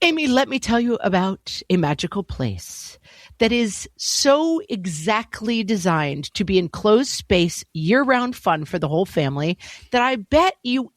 Amy, let me tell you about a magical place that is so exactly designed to be enclosed space, year-round fun for the whole family that I bet you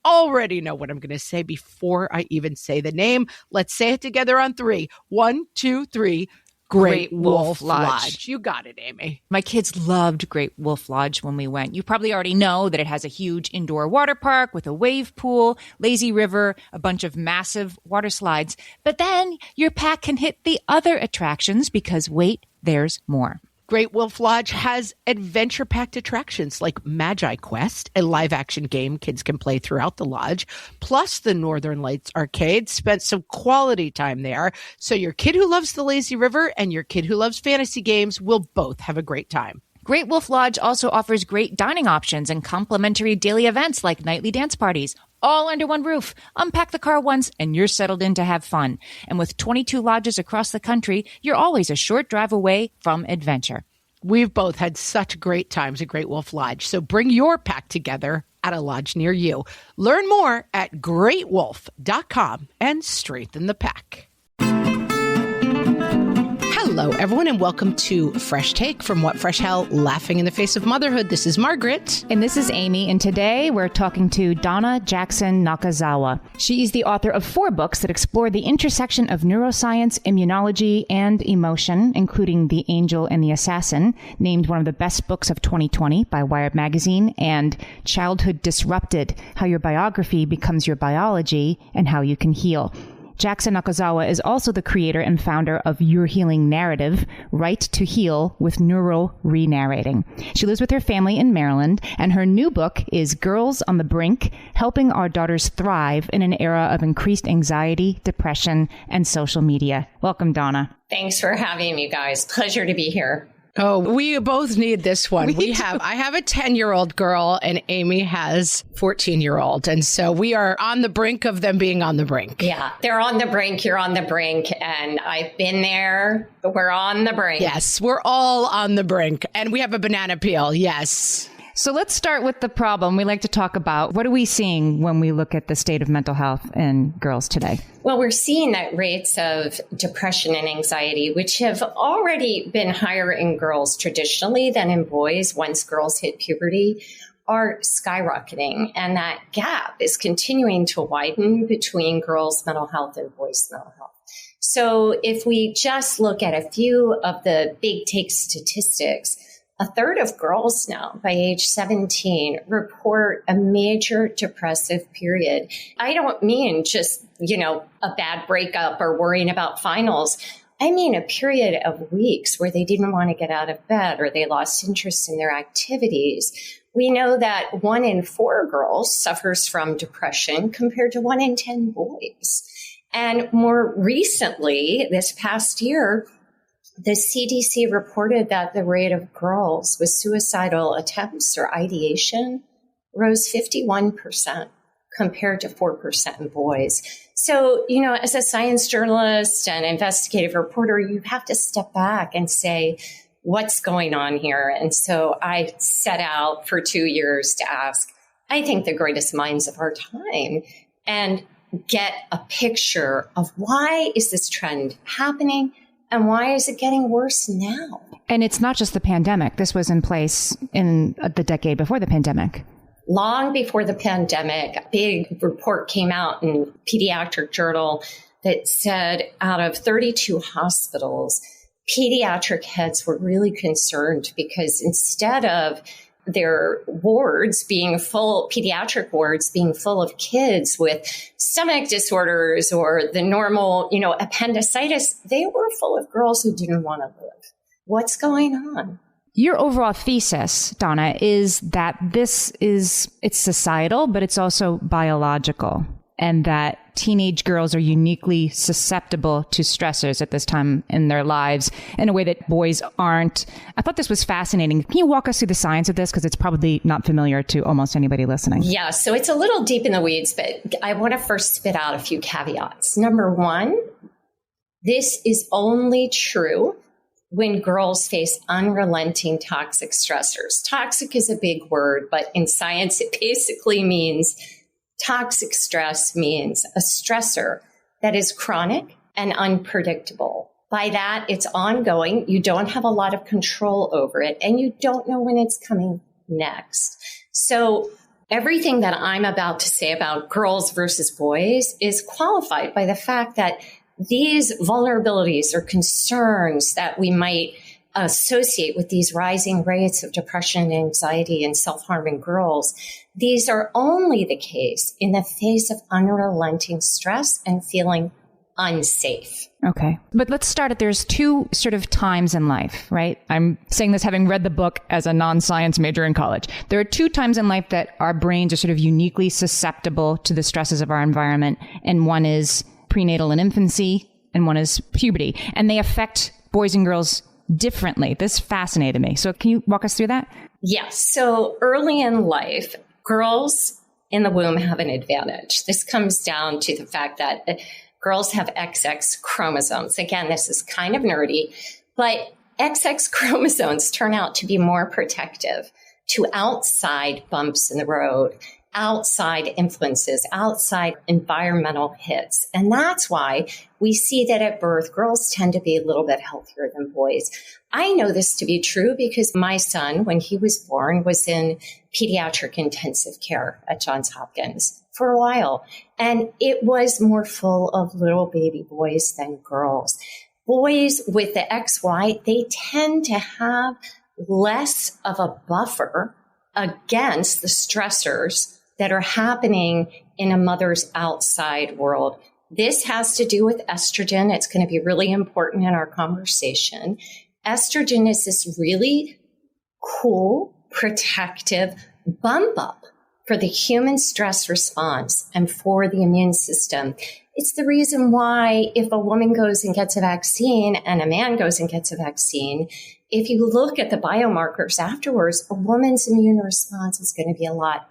already know what I'm going to say before I even say the name. Let's say it together on 3. 1, 2, 3. Great Wolf Lodge. You got it, Amy. My kids loved Great Wolf Lodge when we went. You probably already know that it has a huge indoor water park with a wave pool, lazy river, a bunch of massive water slides. But then your pack can hit the other attractions because wait, there's more. Great Wolf Lodge has adventure-packed attractions like Magi Quest, a live-action game kids can play throughout the lodge, plus the Northern Lights Arcade. Spent some quality time there, so your kid who loves the lazy river and your kid who loves fantasy games will both have a great time. Great Wolf Lodge also offers great dining options and complimentary daily events like nightly dance parties, all under one roof. Unpack the car once and you're settled in to have fun. And with 22 lodges across the country, you're always a short drive away from adventure. We've both had such great times at Great Wolf Lodge, so bring your pack together at a lodge near you. Learn more at greatwolf.com and strengthen the pack. Hello, everyone, and welcome to Fresh Take from What Fresh Hell, Laughing in the Face of Motherhood. This is Margaret. And this is Amy, and today we're talking to Donna Jackson Nakazawa. She is the author of 4 books that explore the intersection of neuroscience, immunology, and emotion, including The Angel and the Assassin, named one of the best books of 2020 by Wired Magazine, and Childhood Disrupted, How Your Biography Becomes Your Biology and How You Can Heal. Jackson Nakazawa is also the creator and founder of Your Healing Narrative, Right to Heal with Neural Re-Narrating. She lives with her family in Maryland, and her new book is Girls on the Brink, Helping Our Daughters Thrive in an Era of Increased Anxiety, Depression, and Social Media. Welcome, Donna. Thanks for having me, guys. Pleasure to be here. Oh, we both need this one. I have a 10-year-old girl and Amy has 14-year-old. And so we are on the brink of them being on the brink. Yeah, they're on the brink. You're on the brink. And I've been there. We're on the brink. Yes, we're all on the brink. And we have a banana peel. Yes. So let's start with the problem we like to talk about. What are we seeing when we look at the state of mental health in girls today? Well, we're seeing that rates of depression and anxiety, which have already been higher in girls traditionally than in boys once girls hit puberty, are skyrocketing. And that gap is continuing to widen between girls' mental health and boys' mental health. So if we just look at a few of the big take statistics, a third of girls now by age 17 report a major depressive period. I don't mean just, a bad breakup or worrying about finals. I mean a period of weeks where they didn't want to get out of bed or they lost interest in their activities. We know that 1 in 4 girls suffers from depression compared to 1 in 10 boys. And more recently, this past year, the CDC reported that the rate of girls with suicidal attempts or ideation rose 51% compared to 4% in boys. So, as a science journalist and investigative reporter, you have to step back and say, what's going on here? And so I set out for 2 years to ask, I think, the greatest minds of our time and get a picture of why is this trend happening? And why is it getting worse now? And it's not just the pandemic. This was in place in the decade before the pandemic. Long before the pandemic, a big report came out in Pediatric Journal that said out of 32 hospitals, pediatric heads were really concerned because instead of their wards being full, pediatric wards being full of kids with stomach disorders or the normal, appendicitis, they were full of girls who didn't want to live. What's going on? Your overall thesis, Donna, is that it's societal, but it's also biological, and that teenage girls are uniquely susceptible to stressors at this time in their lives in a way that boys aren't. I thought this was fascinating. Can you walk us through the science of this? Because it's probably not familiar to almost anybody listening. Yeah, so it's a little deep in the weeds, but I want to first spit out a few caveats. Number one, this is only true when girls face unrelenting toxic stressors. Toxic is a big word, but in science, it basically means toxic stress means a stressor that is chronic and unpredictable. By that, it's ongoing. You don't have a lot of control over it, and you don't know when it's coming next. So everything that I'm about to say about girls versus boys is qualified by the fact that these vulnerabilities or concerns that we might associate with these rising rates of depression and anxiety and self-harm in girls, these are only the case in the face of unrelenting stress and feeling unsafe. Okay. But let's start at, there's two sort of times in life, right? I'm saying this having read the book as a non-science major in college. There are two times in life that our brains are sort of uniquely susceptible to the stresses of our environment. And one is prenatal and infancy, and one is puberty. And they affect boys and girls differently. This fascinated me. So can you walk us through that? Yes. So early in life, girls in the womb have an advantage. This comes down to the fact that girls have XX chromosomes. Again, this is kind of nerdy, but XX chromosomes turn out to be more protective to outside bumps in the road, outside influences, outside environmental hits. And that's why we see that at birth, girls tend to be a little bit healthier than boys. I know this to be true because my son, when he was born, was in pediatric intensive care at Johns Hopkins for a while. And it was more full of little baby boys than girls. Boys with the XY, they tend to have less of a buffer against the stressors that are happening in a mother's outside world. This has to do with estrogen. It's going to be really important in our conversation. Estrogen is this really cool, protective bump up for the human stress response and for the immune system. It's the reason why if a woman goes and gets a vaccine and a man goes and gets a vaccine, if you look at the biomarkers afterwards, a woman's immune response is going to be a lot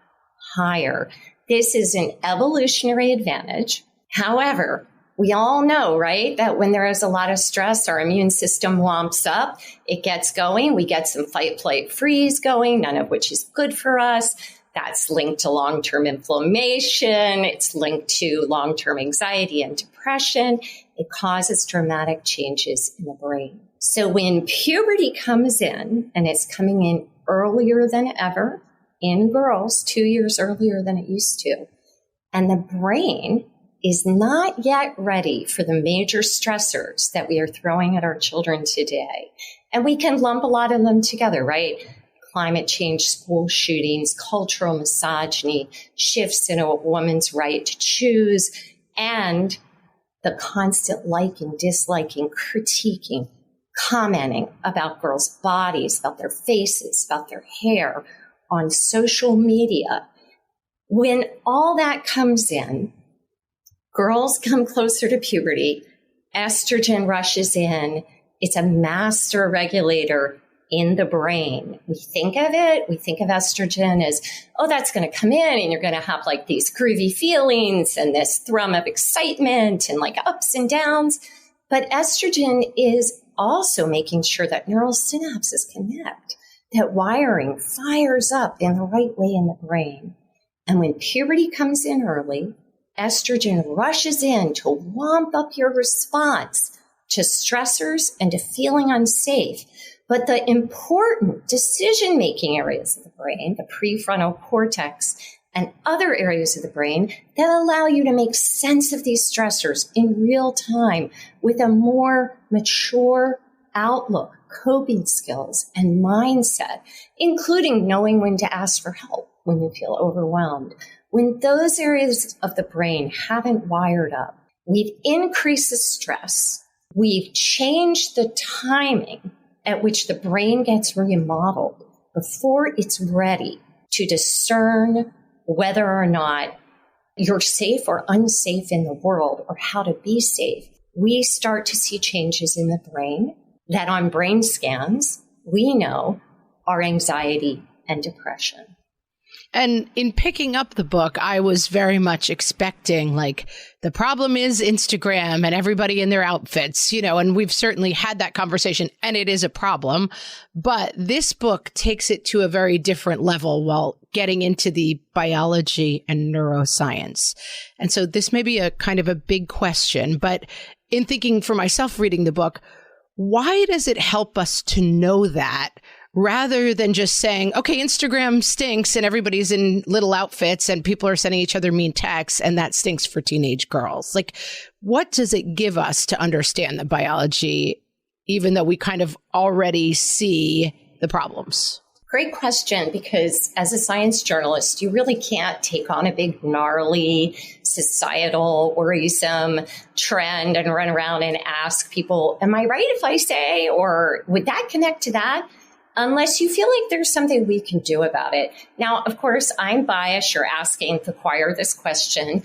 higher. This is an evolutionary advantage. However, we all know, right, that when there is a lot of stress, our immune system wamps up. It gets going. We get some fight, flight, freeze going, none of which is good for us. That's linked to long-term inflammation. It's linked to long-term anxiety and depression. It causes dramatic changes in the brain. So when puberty comes in, and it's coming in earlier than ever, in girls, 2 years earlier than it used to. And the brain is not yet ready for the major stressors that we are throwing at our children today. And we can lump a lot of them together, right? Climate change, school shootings, cultural misogyny, shifts in a woman's right to choose, and the constant liking, disliking, critiquing, commenting about girls' bodies, about their faces, about their hair, on social media. When all that comes in, girls come closer to puberty, estrogen rushes in, it's a master regulator in the brain. We think of estrogen as, oh, that's going to come in and you're going to have like these groovy feelings and this thrum of excitement and like ups and downs. But estrogen is also making sure that neural synapses connect, that wiring fires up in the right way in the brain. And when puberty comes in early, estrogen rushes in to wamp up your response to stressors and to feeling unsafe. But the important decision-making areas of the brain, the prefrontal cortex and other areas of the brain that allow you to make sense of these stressors in real time with a more mature outlook, coping skills, and mindset, including knowing when to ask for help when you feel overwhelmed. When those areas of the brain haven't wired up, we've increased the stress, we've changed the timing at which the brain gets remodeled before it's ready to discern whether or not you're safe or unsafe in the world or how to be safe. We start to see changes in the brain that on brain scans, we know are anxiety and depression. And in picking up the book, I was very much expecting, like, the problem is Instagram and everybody in their outfits, and we've certainly had that conversation, and it is a problem. But this book takes it to a very different level while getting into the biology and neuroscience. And so this may be a kind of a big question, but in thinking for myself reading the book, why does it help us to know that? Rather than just saying, okay, Instagram stinks and everybody's in little outfits and people are sending each other mean texts and that stinks for teenage girls. Like, what does it give us to understand the biology, even though we kind of already see the problems? Great question, because as a science journalist, you really can't take on a big, gnarly, societal, worrisome trend and run around and ask people, am I right if I say, or would that connect to that? Unless you feel like there's something we can do about it. Now, of course, I'm biased. You're asking the choir this question.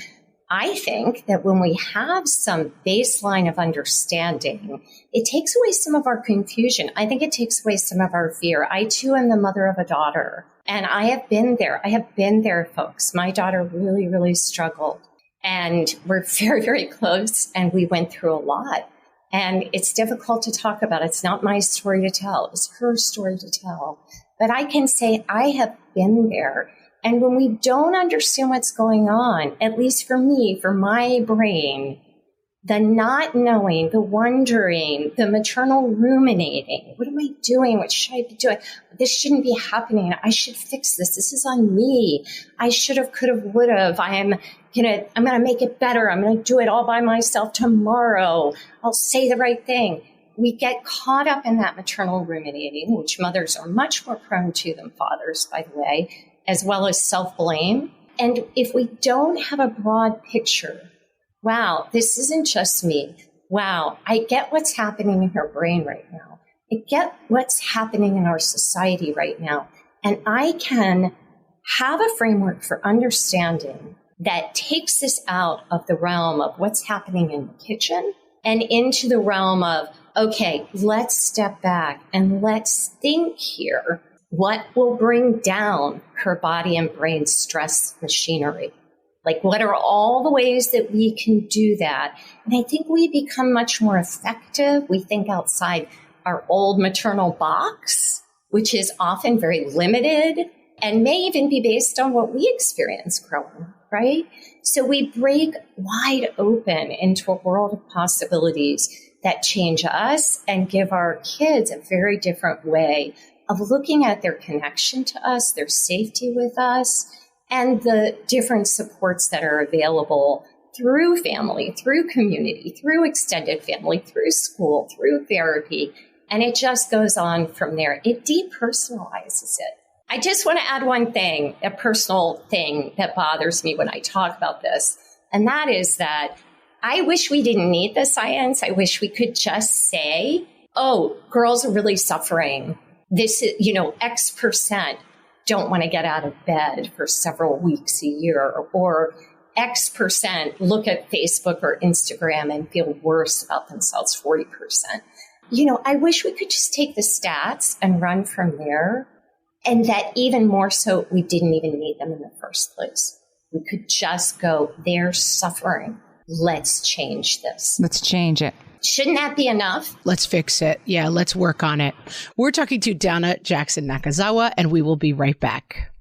I think that when we have some baseline of understanding, it takes away some of our confusion. I think it takes away some of our fear. I, too, am the mother of a daughter, and I have been there. I have been there, folks. My daughter really, really struggled, and we're very, very close, and we went through a lot. And it's difficult to talk about. It's not my story to tell. It's her story to tell. But I can say I have been there. And when we don't understand what's going on, at least for me, for my brain, the not knowing, the wondering, the maternal ruminating, what am I doing? What should I be doing? This shouldn't be happening. I should fix this. This is on me. I should have, could have, would have. I'm going to make it better. I'm going to do it all by myself tomorrow. I'll say the right thing. We get caught up in that maternal ruminating, which mothers are much more prone to than fathers, by the way, as well as self-blame. And if we don't have a broad picture, wow, this isn't just me. Wow, I get what's happening in her brain right now. I get what's happening in our society right now. And I can have a framework for understanding that takes this out of the realm of what's happening in the kitchen and into the realm of, okay, let's step back and let's think here. What will bring down her body and brain stress machinery? Like, what are all the ways that we can do that? And I think we become much more effective. We think outside our old maternal box, which is often very limited and may even be based on what we experienced growing up, right? So we break wide open into a world of possibilities that change us and give our kids a very different way of looking at their connection to us, their safety with us, and the different supports that are available through family, through community, through extended family, through school, through therapy. And it just goes on from there. It depersonalizes it. I just want to add one thing, a personal thing that bothers me when I talk about this. And that is that I wish we didn't need the science. I wish we could just say, oh, girls are really suffering. This is, X% don't want to get out of bed for several weeks a year, or X% look at Facebook or Instagram and feel worse about themselves, 40%. I wish we could just take the stats and run from there. And that even more so, we didn't even need them in the first place. We could just go, they're suffering. Let's change this. Let's change it. Shouldn't that be enough? Let's fix it. Yeah, let's work on it. We're talking to Donna Jackson Nakazawa, and we will be right back.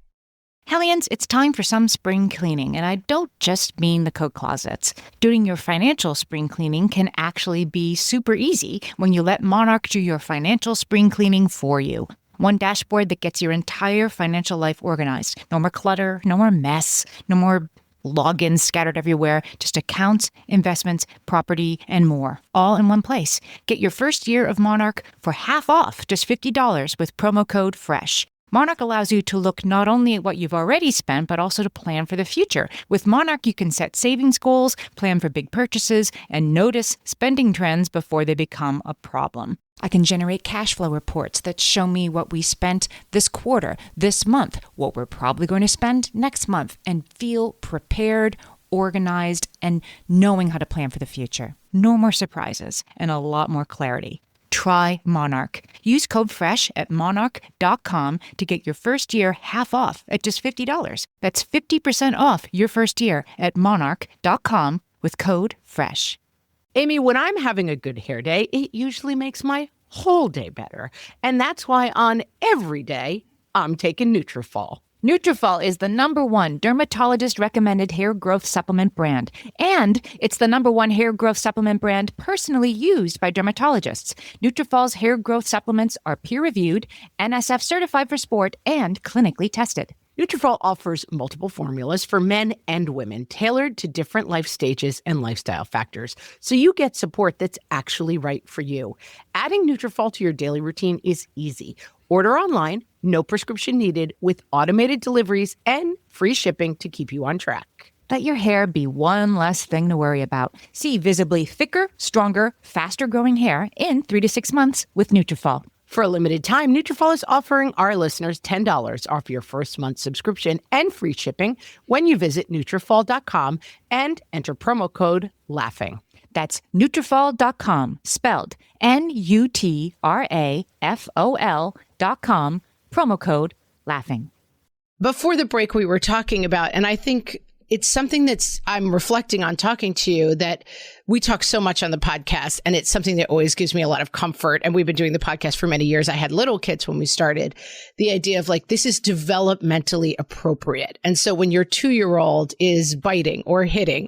Hellions, it's time for some spring cleaning, and I don't just mean the coat closets. Doing your financial spring cleaning can actually be super easy when you let Monarch do your financial spring cleaning for you. One dashboard that gets your entire financial life organized. No more clutter, no more mess, no more logins scattered everywhere, just accounts, investments, property, and more, all in one place. Get your first year of Monarch for half off, just $50 with promo code FRESH. Monarch allows you to look not only at what you've already spent, but also to plan for the future. With Monarch, you can set savings goals, plan for big purchases, and notice spending trends before they become a problem. I can generate cash flow reports that show me what we spent this quarter, this month, what we're probably going to spend next month, and feel prepared, organized, and knowing how to plan for the future. No more surprises and a lot more clarity. try Monarch. Use code FRESH at monarch.com to get your first year half off at just $50. That's 50% off your first year at monarch.com with code FRESH. Amy, when I'm having a good hair day, it usually makes my whole day better. And that's why on every day, I'm taking Nutrafol. Nutrafol is the #1 dermatologist-recommended hair growth supplement brand, and it's the #1 hair growth supplement brand personally used by dermatologists. Nutrafol's hair growth supplements are peer-reviewed, NSF certified for sport, and clinically tested. Nutrafol offers multiple formulas for men and women, tailored to different life stages and lifestyle factors, so you get support that's actually right for you. Adding Nutrafol to your daily routine is easy. Order online, no prescription needed, with automated deliveries and free shipping to keep you on track. Let your hair be one less thing to worry about. See visibly thicker, stronger, faster-growing hair in 3 to 6 months with Nutrafol. For a limited time, Nutrafol is offering our listeners $10 off your first month subscription and free shipping when you visit Nutrafol.com and enter promo code LAUGHING. That's Nutrafol.com, spelled Nutrafol.com, promo code LAUGHING. Before the break, we were talking about, and I think it's something I'm reflecting on talking to you, that we talk so much on the podcast, and it's something that always gives me a lot of comfort. And we've been doing the podcast for many years. I had little kids when we started. The idea of like, this is developmentally appropriate. And so when your 2-year-old is biting or hitting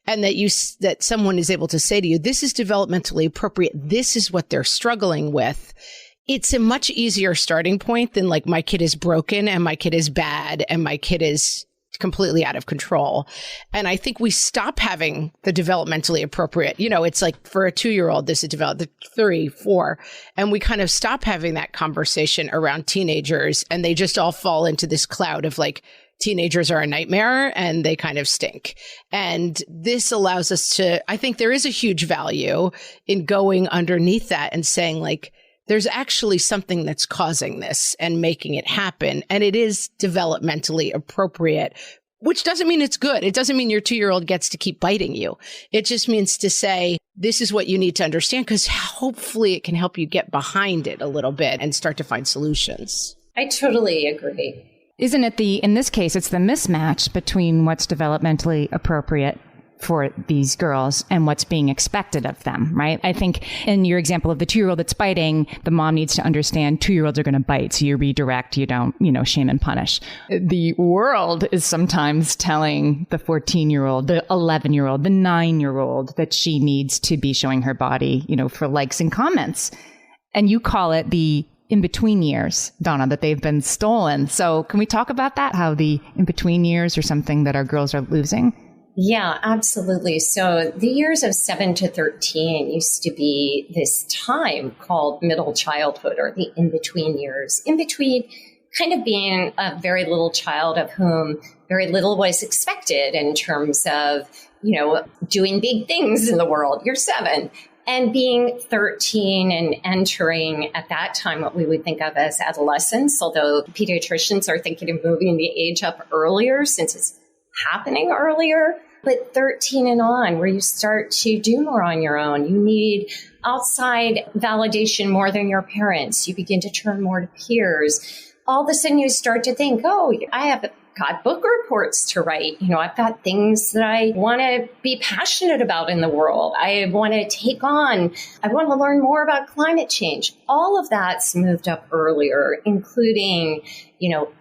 and that someone is able to say to you, this is developmentally appropriate, this is what they're struggling with, it's a much easier starting point than like, my kid is broken and my kid is bad and my kid is completely out of control. And I think we stop having the developmentally appropriate, it's like for a 2-year-old, this is developed 3, 4, and we kind of stop having that conversation around teenagers, and they just all fall into this cloud of like, teenagers are a nightmare and they kind of stink. And this allows us to, I think there is a huge value in going underneath that and saying like, there's actually something that's causing this and making it happen. And it is developmentally appropriate, which doesn't mean it's good. It doesn't mean your 2-year-old gets to keep biting you. It just means to say, this is what you need to understand, because hopefully it can help you get behind it a little bit and start to find solutions. I totally agree. Isn't it in this case, it's the mismatch between what's developmentally appropriate for these girls and what's being expected of them, right? I think in your example of the 2-year-old that's biting, the mom needs to understand 2-year-olds are going to bite. So you redirect, you don't, shame and punish. The world is sometimes telling the 14-year-old, the 11-year-old, the 9-year-old that she needs to be showing her body, for likes and comments. And you call it the in-between years, Donna, that they've been stolen. So can we talk about that? How the in-between years are something that our girls are losing? Yeah, absolutely. So the years of 7 to 13 used to be this time called middle childhood, or the in-between years. In between kind of being a very little child of whom very little was expected in terms of, doing big things in the world. You're 7. And being 13 and entering at that time what we would think of as adolescence, although pediatricians are thinking of moving the age up earlier since it's happening earlier. But 13 and on, where you start to do more on your own. You need outside validation more than your parents. You begin to turn more to peers. All of a sudden you start to think, I have got book reports to write. I've got things that I want to be passionate about in the world. I want to take on. I want to learn more about climate change. All of that's moved up earlier, including,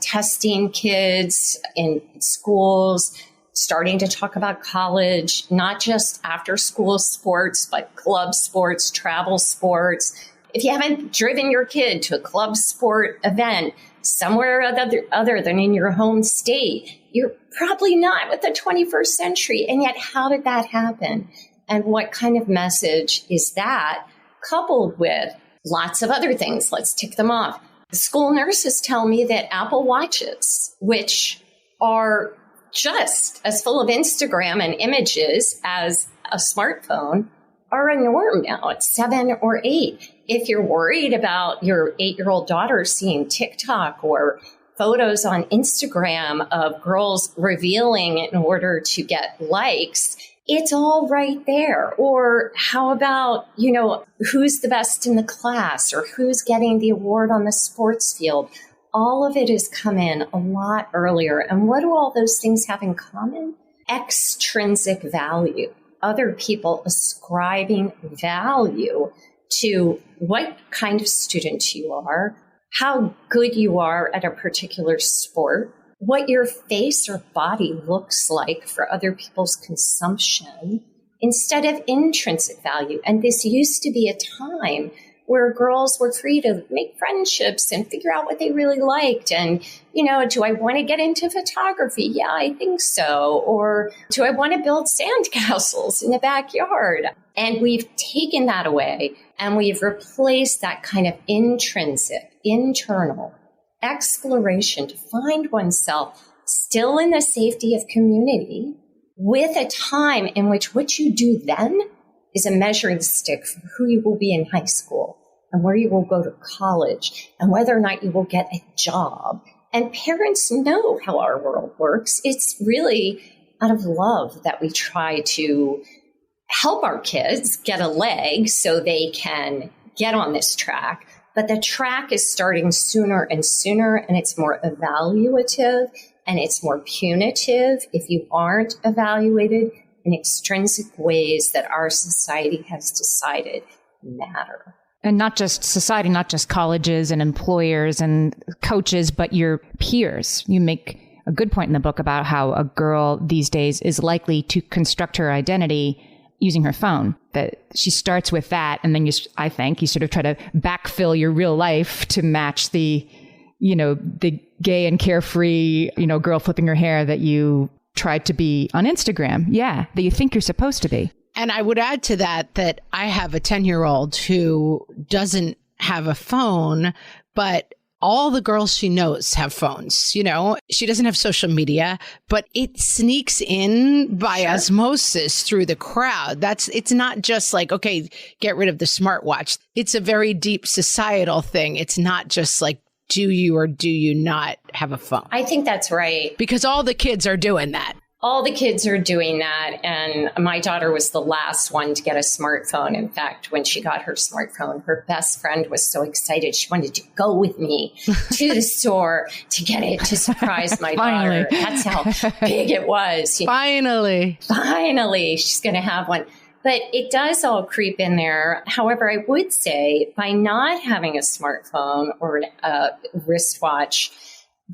testing kids in schools, starting to talk about college, not just after school sports, but club sports, travel sports. If you haven't driven your kid to a club sport event somewhere other than in your home state, you're probably not with the 21st century. And yet, how did that happen? And what kind of message is that, coupled with lots of other things? Let's tick them off. School nurses tell me that Apple Watches, which are just as full of Instagram and images as a smartphone, are a norm now at 7 or 8. If you're worried about your 8-year-old daughter seeing TikTok or photos on Instagram of girls revealing in order to get likes, It's all right there. Or how about, who's the best in the class or who's getting the award on the sports field? All of it has come in a lot earlier. And what do all those things have in common? Extrinsic value. Other people ascribing value to what kind of student you are, how good you are at a particular sport, what your face or body looks like for other people's consumption, instead of intrinsic value. And this used to be a time where girls were free to make friendships and figure out what they really liked. And, do I want to get into photography? Yeah, I think so. Or do I want to build sandcastles in the backyard? And we've taken that away and we've replaced that kind of intrinsic, internal exploration to find oneself still in the safety of community with a time in which what you do then is a measuring stick for who you will be in high school and where you will go to college and whether or not you will get a job. And parents know how our world works. It's really out of love that we try to help our kids get a leg so they can get on this track. But the track is starting sooner and sooner, and it's more evaluative and it's more punitive if you aren't evaluated in extrinsic ways that our society has decided matter. And not just society, not just colleges and employers and coaches, but your peers. You make a good point in the book about how a girl these days is likely to construct her identity using her phone, that she starts with that. And then I think you sort of try to backfill your real life to match the gay and carefree, girl flipping her hair that you tried to be on Instagram. Yeah. That you think you're supposed to be. And I would add to that I have a 10-year-old who doesn't have a phone, but all the girls she knows have phones. She doesn't have social media, but it sneaks in by osmosis through the crowd. It's not just like, okay, get rid of the smartwatch. It's a very deep societal thing. It's not just like, do you or do you not have a phone? I think that's right. Because all the kids are doing that. All the kids are doing that. And my daughter was the last one to get a smartphone. In fact, when she got her smartphone, her best friend was so excited. She wanted to go with me to the store to get it to surprise my daughter. That's how big it was. Finally, she's going to have one. But it does all creep in there. However, I would say by not having a smartphone or a wristwatch,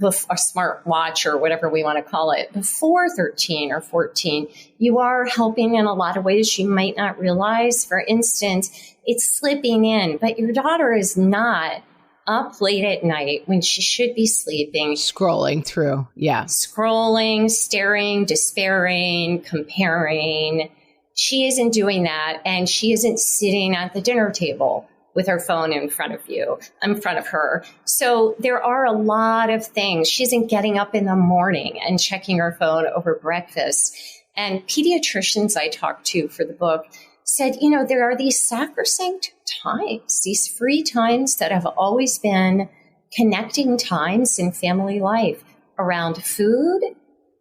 a smart watch or whatever we want to call it, before 13 or 14, you are helping in a lot of ways you might not realize. For instance, it's slipping in, but your daughter is not up late at night when she should be sleeping. Scrolling through. Yeah. Scrolling, staring, despairing, comparing. She isn't doing that. And she isn't sitting at the dinner table with her phone in front of her. So there are a lot of things. She isn't getting up in the morning and checking her phone over breakfast. And pediatricians I talked to for the book said, there are these sacrosanct times, these free times that have always been connecting times in family life around food,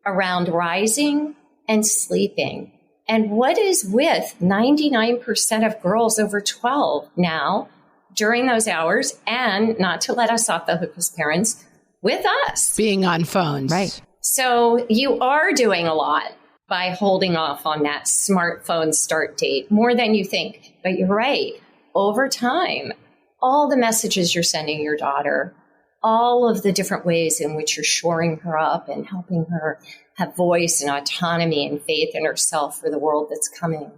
around rising and sleeping. And what is with 99% of girls over 12 now during those hours, and not to let us off the hook as parents, with us being on phones. Right. So you are doing a lot by holding off on that smartphone start date, more than you think. But you're right. Over time, all the messages you're sending your daughter, all of the different ways in which you're shoring her up and helping her have voice and autonomy and faith in herself for the world that's coming.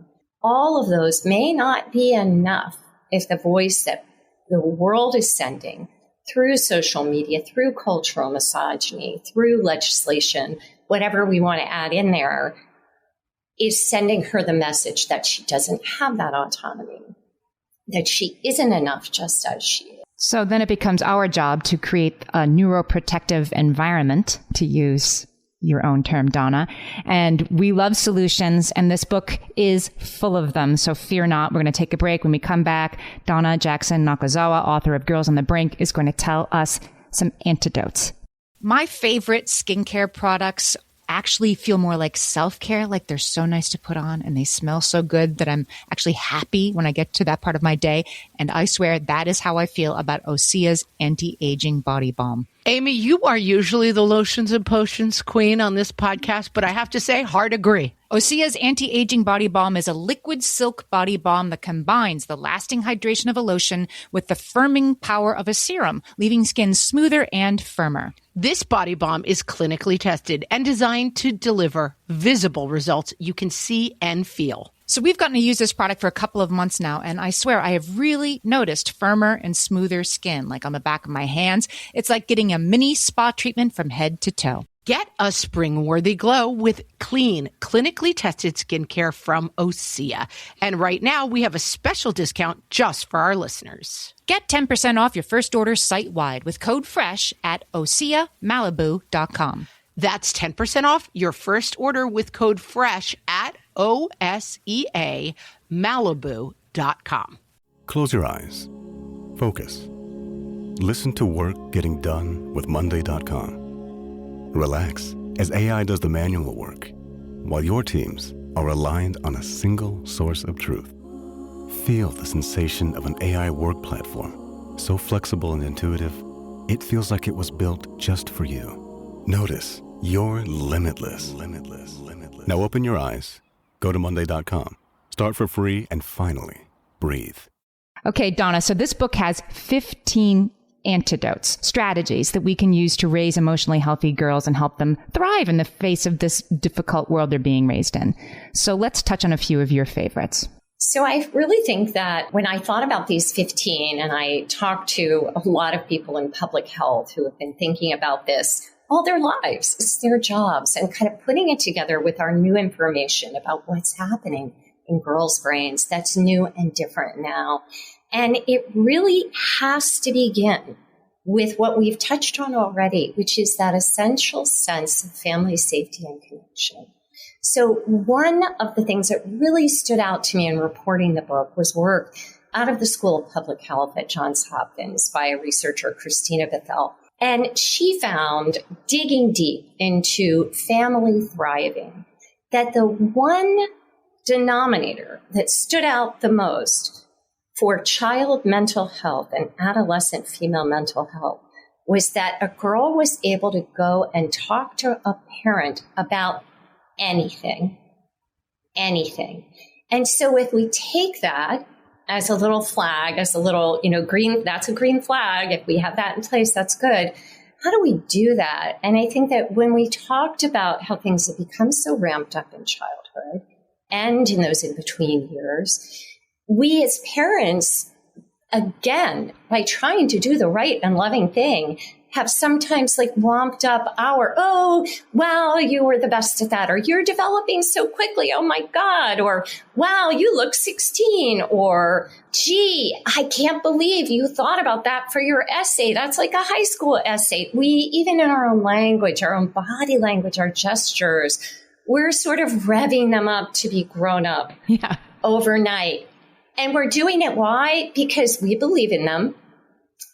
All of those may not be enough if the voice that the world is sending through social media, through cultural misogyny, through legislation, whatever we want to add in there, is sending her the message that she doesn't have that autonomy, that she isn't enough just as she is. So then it becomes our job to create a neuroprotective environment, to use your own term, Donna. And we love solutions, and this book is full of them. So fear not. We're going to take a break. When we come back, Donna Jackson Nakazawa, author of Girls on the Brink, is going to tell us some antidotes. My favorite skincare products actually feel more like self-care, like they're so nice to put on and they smell so good that I'm actually happy when I get to that part of my day. And I swear that is how I feel about Osea's anti-aging body balm. Amy, you are usually the lotions and potions queen on this podcast, but I have to say, hard agree. Osea's anti-aging body balm is a liquid silk body balm that combines the lasting hydration of a lotion with the firming power of a serum, leaving skin smoother and firmer. This body balm is clinically tested and designed to deliver visible results you can see and feel. So we've gotten to use this product for a couple of months now, and I swear I have really noticed firmer and smoother skin, like on the back of my hands. It's like getting a mini spa treatment from head to toe. Get a spring-worthy glow with clean, clinically tested skincare from Osea. And right now, we have a special discount just for our listeners. Get 10% off your first order site-wide with code FRESH at OseaMalibu.com. That's 10% off your first order with code FRESH at OSEAMalibu.com. Close your eyes. Focus. Listen to work getting done with Monday.com. Relax as AI does the manual work, while your teams are aligned on a single source of truth. Feel the sensation of an AI work platform, so flexible and intuitive, it feels like it was built just for you. Notice you're limitless. Now open your eyes, go to Monday.com, start for free, and finally, breathe. Okay, Donna, so this book has 15 antidotes, strategies that we can use to raise emotionally healthy girls and help them thrive in the face of this difficult world they're being raised in. So let's touch on a few of your favorites. So I really think that when I thought about these 15, and I talked to a lot of people in public health who have been thinking about this all their lives, it's their jobs, and kind of putting it together with our new information about what's happening in girls' brains that's new and different now. And it really has to begin with what we've touched on already, which is that essential sense of family safety and connection. So one of the things that really stood out to me in reporting the book was work out of the School of Public Health at Johns Hopkins by a researcher, Christina Bethel. And she found, digging deep into family thriving, that the one denominator that stood out the most for child mental health and adolescent female mental health was that a girl was able to go and talk to a parent about anything. And so if we take that as a little flag, as a little, green, that's a green flag. If we have that in place, that's good. How do we do that? And I think that when we talked about how things have become so ramped up in childhood and in those in-between years, we as parents, again, by trying to do the right and loving thing, have sometimes womped up our, oh, wow, you were the best at that, or you're developing so quickly, oh my God, or wow, you look 16, or gee, I can't believe you thought about that for your essay. That's like a high school essay. We, even in our own language, our own body language, our gestures, we're sort of revving them up to be grown up overnight. And we're doing it. Why? Because we believe in them.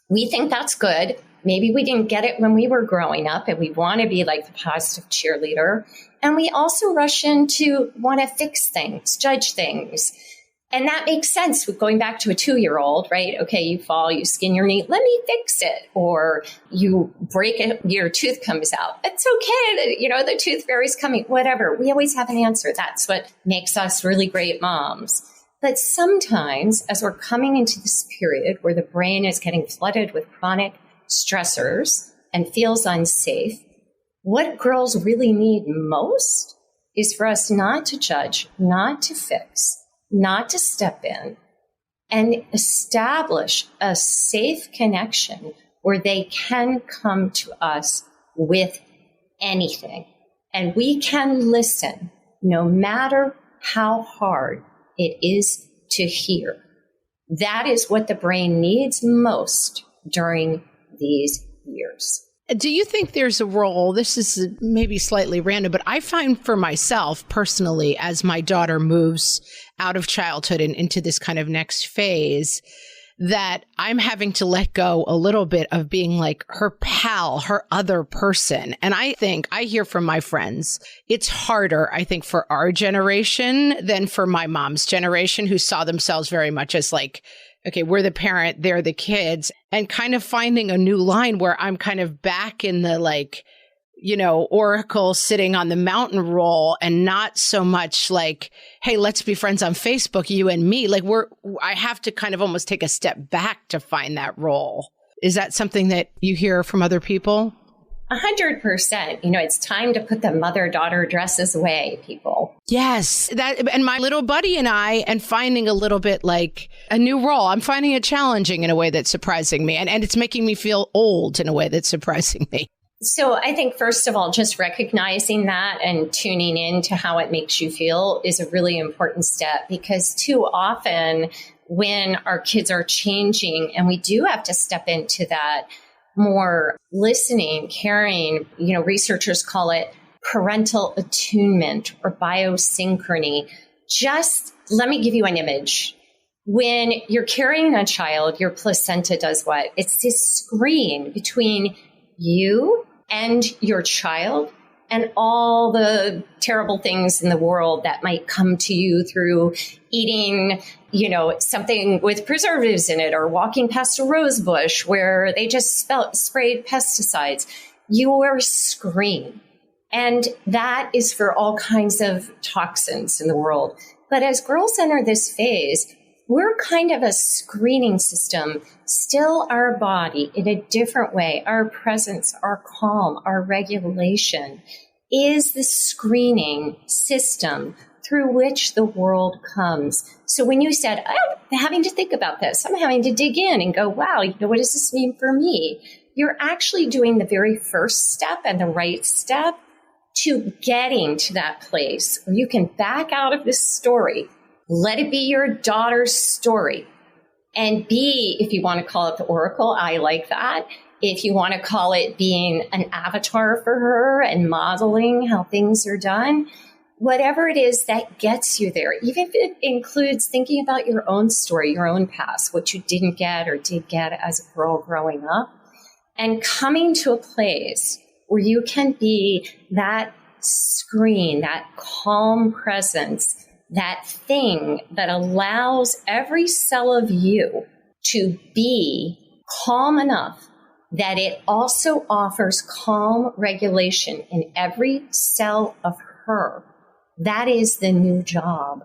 We think that's good. Maybe we didn't get it when we were growing up and we want to be like the positive cheerleader. And we also rush in to want to fix things, judge things. And that makes sense with going back to a 2-year-old, right? Okay, you fall, you skin your knee, let me fix it. Or you break it, your tooth comes out. It's okay. The tooth fairy's coming, whatever. We always have an answer. That's what makes us really great moms. But sometimes, as we're coming into this period where the brain is getting flooded with chronic stressors and feels unsafe, what girls really need most is for us not to judge, not to fix, not to step in, and establish a safe connection where they can come to us with anything. And we can listen, no matter how hard it is to hear. That is what the brain needs most during these years. Do you think there's a role, this is maybe slightly random, but I find for myself personally, as my daughter moves out of childhood and into this kind of next phase, that I'm having to let go a little bit of being like her pal, her other person. And I hear from my friends, it's harder, I think, for our generation than for my mom's generation, who saw themselves very much as like, okay, we're the parent, they're the kids, and kind of finding a new line where I'm kind of back in the like, Oracle sitting on the mountain role, and not so much like, hey, let's be friends on Facebook, you and me. Like I have to kind of almost take a step back to find that role. Is that something that you hear from other people? 100%. It's time to put the mother-daughter dresses away, people. Yes. And my little buddy and finding a little bit like a new role. I'm finding it challenging in a way that's surprising me. And it's making me feel old in a way that's surprising me. So I think, first of all, just recognizing that and tuning in to how it makes you feel is a really important step, because too often when our kids are changing, and we do have to step into that more listening, caring, researchers call it parental attunement or biosynchrony. Just let me give you an image. When you're carrying a child, your placenta does what? It's this screen between you and your child and all the terrible things in the world that might come to you through eating, something with preservatives in it, or walking past a rose bush where they just sprayed pesticides. Your screen. And that is for all kinds of toxins in the world. But as girls enter this phase, we're kind of a screening system, still our body in a different way. Our presence, our calm, our regulation is the screening system through which the world comes. So when you said, I'm having to think about this, I'm having to dig in and go, wow, what does this mean for me? You're actually doing the very first step and the right step to getting to that place where you can back out of this story. Let it be your daughter's story, and be, if you want to call it the oracle, I like that. If you want to call it being an avatar for her and modeling how things are done, whatever it is that gets you there, even if it includes thinking about your own story, your own past, what you didn't get or did get as a girl growing up, and coming to a place where you can be that screen, that calm presence, that thing that allows every cell of you to be calm enough that it also offers calm regulation in every cell of her. That is the new job.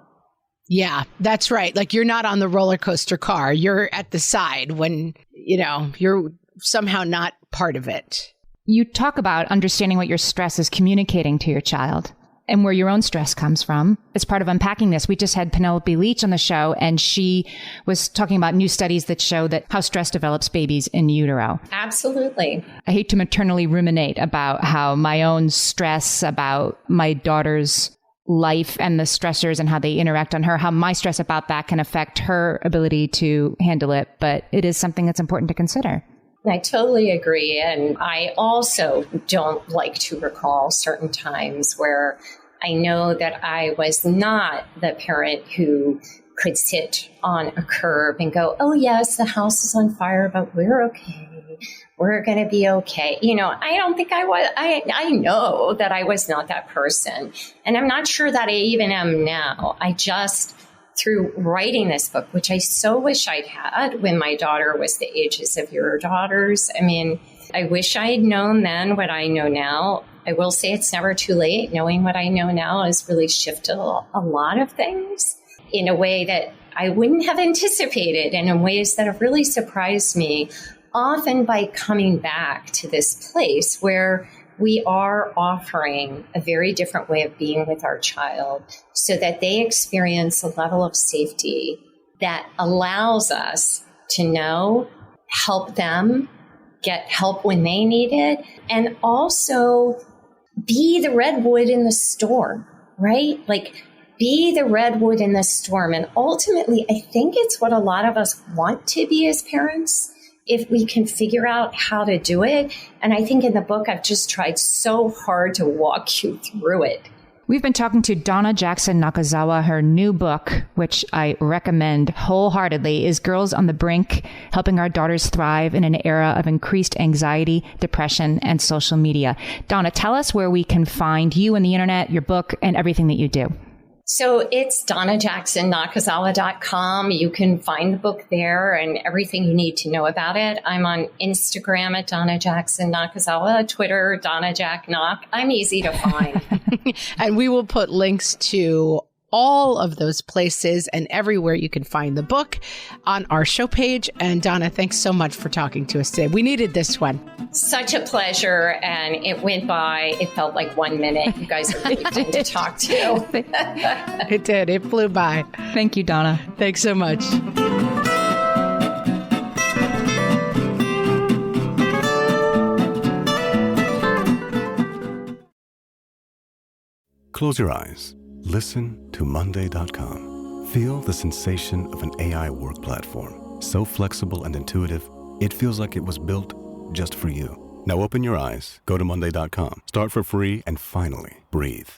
Yeah, that's right. Like, you're not on the roller coaster car. You're at the side when, you're somehow not part of it. You talk about understanding what your stress is communicating to your child, and where your own stress comes from. As part of unpacking this, we just had Penelope Leach on the show, and she was talking about new studies that show that how stress develops babies in utero. Absolutely. I hate to maternally ruminate about how my own stress about my daughter's life and the stressors and how they interact on her, how my stress about that can affect her ability to handle it. But it is something that's important to consider. I totally agree. And I also don't like to recall certain times where I know that I was not the parent who could sit on a curb and go, oh, yes, the house is on fire, but we're okay. We're going to be okay. I don't think I was. I know that I was not that person. And I'm not sure that I even am now. I just, through writing this book, which I so wish I'd had when my daughter was the ages of your daughters. I mean, I wish I had known then what I know now. I will say it's never too late. Knowing what I know now has really shifted a lot of things in a way that I wouldn't have anticipated, and in ways that have really surprised me, often by coming back to this place where we are offering a very different way of being with our child so that they experience a level of safety that allows us to know, help them, get help when they need it, and also be the redwood in the storm, right? Like, be the redwood in the storm. And ultimately, I think it's what a lot of us want to be as parents, if we can figure out how to do it. And I think in the book, I've just tried so hard to walk you through it We've been talking to Donna Jackson Nakazawa. Her new book, which I recommend wholeheartedly, is Girls on the Brink, Helping Our Daughters Thrive in an Era of Increased Anxiety, Depression, and Social Media. Donna, tell us where we can find you on the internet, your book, and everything that you do. So it's DonnaJacksonNakazawa.com. You can find the book there and everything you need to know about it. I'm on Instagram at Donna Jackson Nakazawa, Twitter, Donna Jack Knock. I'm easy to find. And we will put links to all of those places and everywhere you can find the book on our show page. And Donna, thanks so much for talking to us today. We needed this one. Such a pleasure. And it went by, it felt like 1 minute. You guys are really fun to talk to. It did. It flew by. Thank you, Donna. Thanks so much. Close your eyes. Listen to Monday.com. Feel the sensation of an AI work platform. So flexible and intuitive, it feels like it was built just for you. Now open your eyes, go to Monday.com, start for free, and finally breathe.